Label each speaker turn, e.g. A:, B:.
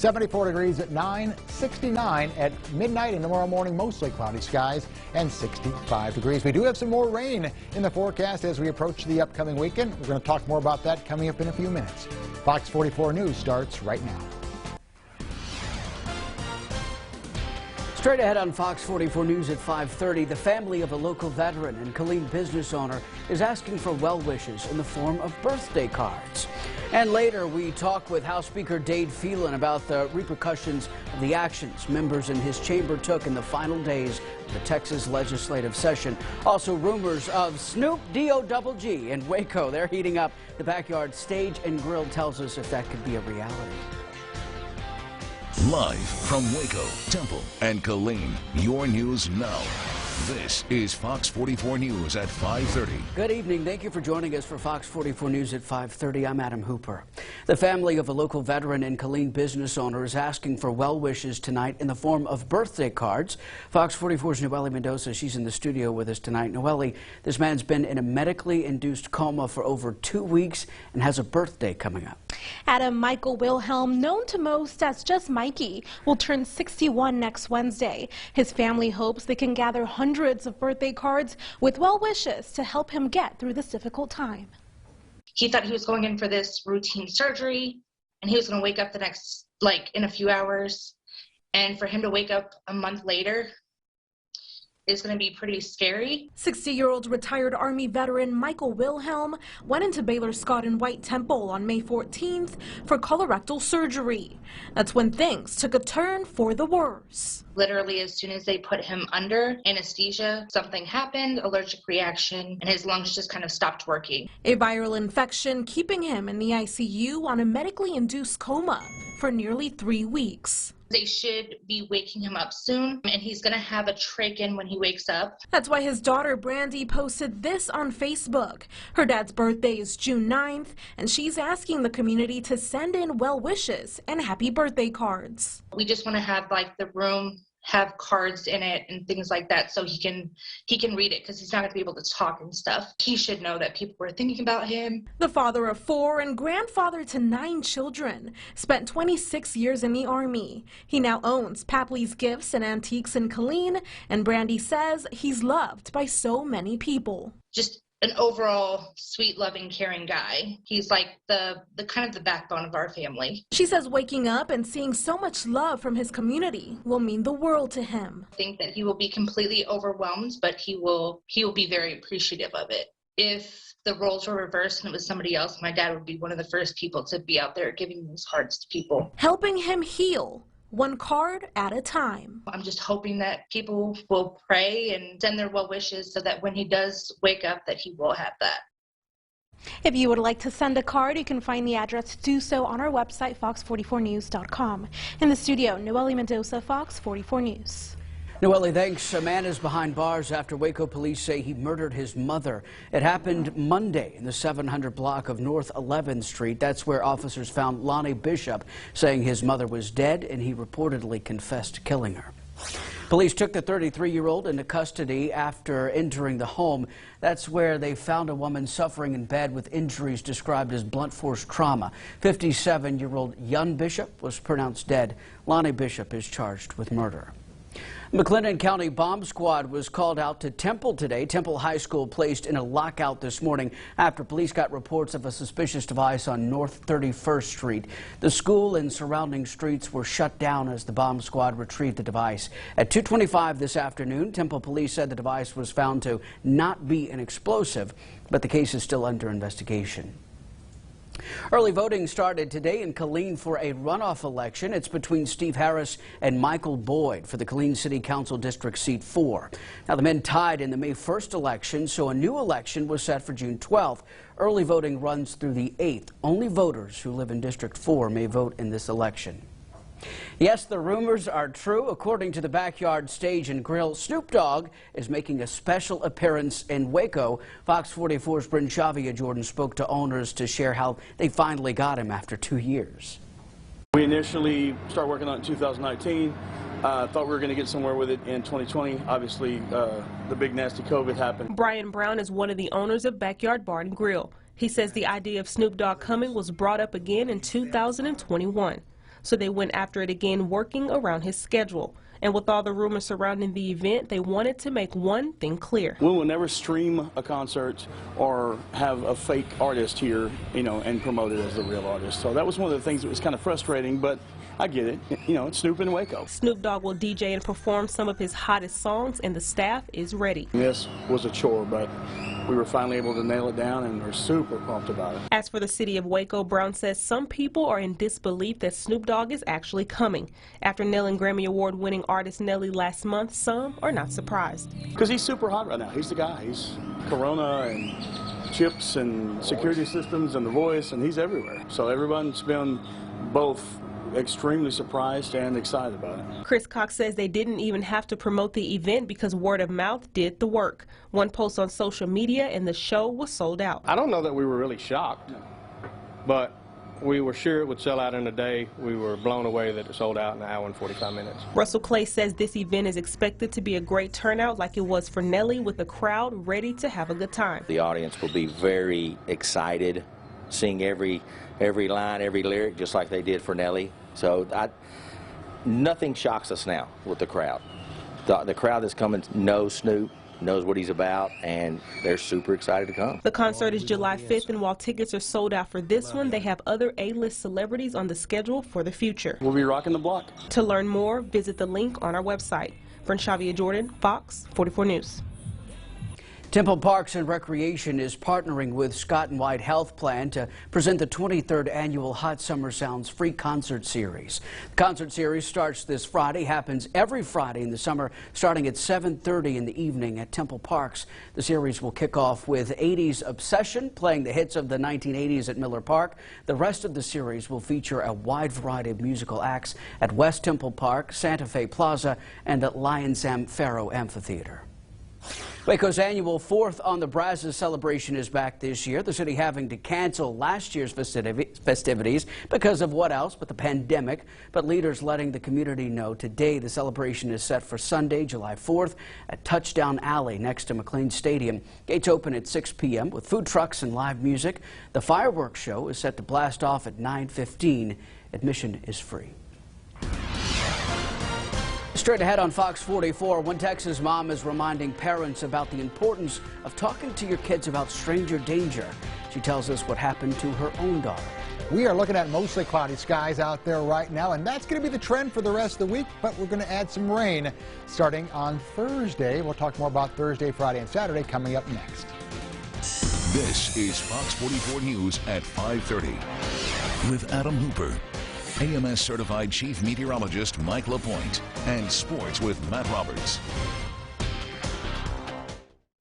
A: 74 degrees at 9, 69 at midnight, and tomorrow morning mostly cloudy skies and 65 degrees. We do have some more rain in the forecast as we approach the upcoming weekend. We're going to talk more about that coming up in a few minutes. Fox 44 News starts right now.
B: Straight ahead on Fox 44 News at 5:30, the family of a local veteran and Killeen business owner is asking for well wishes in the form of birthday cards. And later, we talk with House Speaker Dade Phelan about the repercussions of the actions members in his chamber took in the final days of the Texas legislative session. Also, rumors of Snoop D-O-double-G in Waco. They're heating up. The Backyard Stage and Grill tells us if that could be a reality.
C: Live from Waco, Temple, and Killeen, your news now. This is Fox 44 News at 5:30.
B: Good evening. Thank you for joining us for Fox 44 News at 5:30. I'm Adam Hooper. The family of a local veteran and Killeen business owner is asking for well wishes tonight in the form of birthday cards. Fox 44's Noelle Mendoza, she's in the studio with us tonight. Noelle, this man's been in a medically induced coma for over 2 weeks and has a birthday coming up.
D: Adam Michael Wilhelm, known to most as just Mikey, will turn 61 next Wednesday. His family hopes they can gather hundreds of birthday cards with well wishes to help him get through this difficult time.
E: He thought he was going in for this routine surgery and he was going to wake up the next, in a few hours. And for him to wake up a month later is going to be pretty scary.
D: 60-year-old retired Army veteran Michael Wilhelm went into Baylor Scott and White Temple on May 14th for colorectal surgery. That's when things took a turn for the worse.
E: Literally, as soon as they put him under anesthesia, something happened, allergic reaction, and his lungs just kind of stopped working.
D: A viral infection keeping him in the ICU on a medically induced coma for nearly 3 weeks.
E: They should be waking him up soon, and he's going to have a trach in when he wakes up.
D: That's why his daughter Brandy posted this on Facebook. Her dad's birthday is June 9th, and she's asking the community to send in well wishes and happy birthday cards.
E: We just want to have the room have cards in it and things like that so he can read it, because he's not going to be able to talk and stuff. He should know that people were thinking about him.
D: The father of 4 and grandfather to 9 children, spent 26 years in the Army. He now owns Papley's Gifts and Antiques in Killeen, and Brandy says he's loved by so many people.
E: Just an overall sweet, loving, caring guy. He's the kind of the backbone of our family.
D: She says waking up and seeing so much love from his community will mean the world to him.
E: I think that he will be completely overwhelmed, but he will be very appreciative of it. If the roles were reversed and it was somebody else, my dad would be one of the first people to be out there giving these cards to people.
D: Helping him heal, one card at a time.
E: I'm just hoping that people will pray and send their well wishes so that when he does wake up that he will have that.
D: If you would like to send a card, you can find the address to do so on our website, fox44news.com. In the studio, Noelle Mendoza, Fox 44 News.
B: Noelle, thanks. A man is behind bars after Waco police say he murdered his mother. It happened Monday in the 700 block of North 11th Street. That's where officers found Lonnie Bishop, saying his mother was dead, and he reportedly confessed to killing her. Police took the 33-year-old into custody after entering the home. That's where they found a woman suffering in bed with injuries described as blunt force trauma. 57-year-old Yun Bishop was pronounced dead. Lonnie Bishop is charged with murder. McLennan County Bomb Squad was called out to Temple today. Temple High School placed in a lockout this morning after police got reports of a suspicious device on North 31st Street. The school and surrounding streets were shut down as the bomb squad retrieved the device. At 2:25 this afternoon, Temple police said the device was found to not be an explosive, but the case is still under investigation. Early voting started today in Killeen for a runoff election. It's between Steve Harris and Michael Boyd for the Killeen City Council District Seat 4. Now, the men tied in the May 1st election, so a new election was set for June 12th. Early voting runs through the 8th. Only voters who live in District 4 may vote in this election. Yes, the rumors are true. According to the Backyard Stage and Grill, Snoop Dogg is making a special appearance in Waco. Fox 44's Bryn Chavia Jordan spoke to owners to share how they finally got him after 2 years.
F: We initially started working on it in 2019. Thought we were going to get somewhere with it in 2020. Obviously, the big nasty COVID happened.
G: Brian Brown is one of the owners of Backyard Bar and Grill. He says the idea of Snoop Dogg coming was brought up again in 2021. so they went after it again, working around his schedule. And with all the rumors surrounding the event, they wanted to make one thing clear.
F: We will never stream a concert or have a fake artist here, and promote it as the real artist. So that was one of the things that was kind of frustrating, but I get it. It's Snoop in Waco.
G: Snoop Dogg will DJ and perform some of his hottest songs, and the staff is ready.
F: This was a chore, but we were finally able to nail it down, and we're super pumped about it.
G: As for the city of Waco, Brown says some people are in disbelief that Snoop Dogg is actually coming. After nailing Grammy Award-winning artist Nelly last month, some are not surprised.
F: Because he's super hot right now. He's the guy. He's Corona and chips and security systems and The Voice, and he's everywhere. So everyone's been both extremely surprised and excited about it.
G: Chris Cox says they didn't even have to promote the event because word of mouth did the work. One post on social media and the show was sold out.
H: I don't know that we were really shocked, but we were sure it would sell out in a day. We were blown away that it sold out in an hour and 45 minutes.
G: Russell Clay says this event is expected to be a great turnout like it was for Nelly, with the crowd ready to have a good time.
I: The audience will be very excited, sing every line, every lyric, just like they did for Nelly. So nothing shocks us now with the crowd. The crowd that's coming knows Snoop, knows what he's about, and they're super excited to come.
G: The concert is July 5th, and while tickets are sold out for this one, they have other A-list celebrities on the schedule for the future.
F: We'll be rocking the block.
G: To learn more, visit the link on our website. Franchavia Jordan, Fox 44 News.
B: Temple Parks and Recreation is partnering with Scott & White Health Plan to present the 23rd annual Hot Summer Sounds free concert series. The concert series starts this Friday, happens every Friday in the summer, starting at 7:30 in the evening at Temple Parks. The series will kick off with 80s Obsession, playing the hits of the 1980s at Miller Park. The rest of the series will feature a wide variety of musical acts at West Temple Park, Santa Fe Plaza, and the Lion Samfaro Amphitheater. Waco's annual 4th on the Brazos celebration is back this year. The city having to cancel last year's festivities because of what else but the pandemic. But leaders letting the community know today the celebration is set for Sunday, July 4th at Touchdown Alley next to McLean Stadium. Gates open at 6 p.m. with food trucks and live music. The fireworks show is set to blast off at 9:15. Admission is free. Straight ahead on Fox 44, one Texas mom is reminding parents about the importance of talking to your kids about stranger danger. She tells us what happened to her own daughter.
A: We are looking at mostly cloudy skies out there right now, and that's going to be the trend for the rest of the week, but we're going to add some rain starting on Thursday. We'll talk more about Thursday, Friday, and Saturday coming up next.
C: This is Fox 44 News at 5:30 with Adam Hooper, AMS certified chief meteorologist Mike LaPointe, and sports with Matt Roberts.